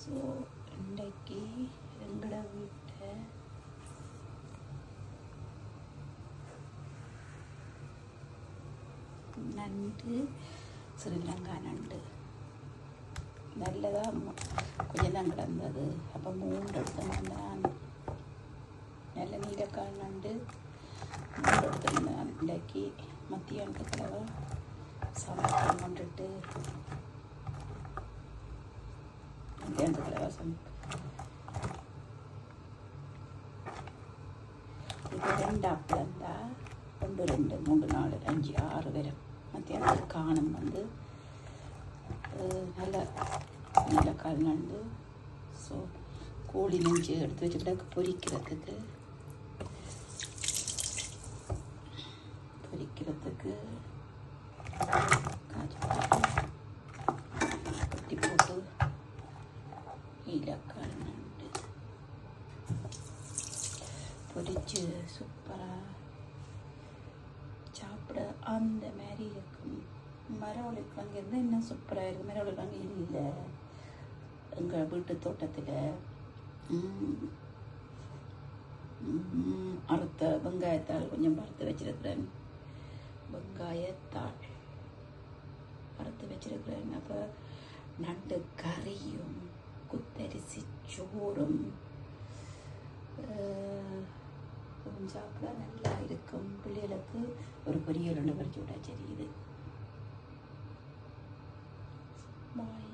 So இன்றைக்கு எங்களோட வீட்டை நண்டு, ஸ்ரீலங்கா நண்டு நல்லதாக கொஞ்சம் தான் கிடந்தது. அப்போ 3 எடுத்துன்னு நான் நல்ல நீலக்கால் நண்டு 3 எடுத்துருந்தேன். இன்றைக்கு மத்தியானத்து கிழமை சமைக்க கொண்டுட்டு மத்தியானத்து கிழமை இது 2 அப்பளம் தான். 1 2 3 4 5 6 வரும். மத்தியானத்துக்கு காணும் வந்து நல்ல நீலக்கால் நண்டு. ஸோ கோழி நெஞ்சு எடுத்து வச்சுக்கிட்ட பொரிக்கிறதுக்கு காய்ச்சி கொட்டி போட்டு நீலக்கால் நண்டு பொரிச்சு சூப்பராக சாப்பிட அந்த மாதிரி இருக்கும். மரவள்ளி கிழங்கு இருந்தால் இன்னும் சூப்பராக இருக்கும். மரவள்ளி கிழங்கு இல்லை எங்கள் வீட்டு தோட்டத்தில். அறுத்த வெங்காயத்தாள் கொஞ்சம் வறுத்து வச்சிருக்கிறேன். வெங்காயத்தாள் வறுத்து வச்சிருக்கிறேன். அப்போ நண்டு கறியும் குத்தரிசி சோறும் சாப்பிட நல்லா இருக்கும். பிள்ளைகளுக்கு ஒரு பொரியல் 2 பொரிச்சு விட்டா சரி. இது பாய்.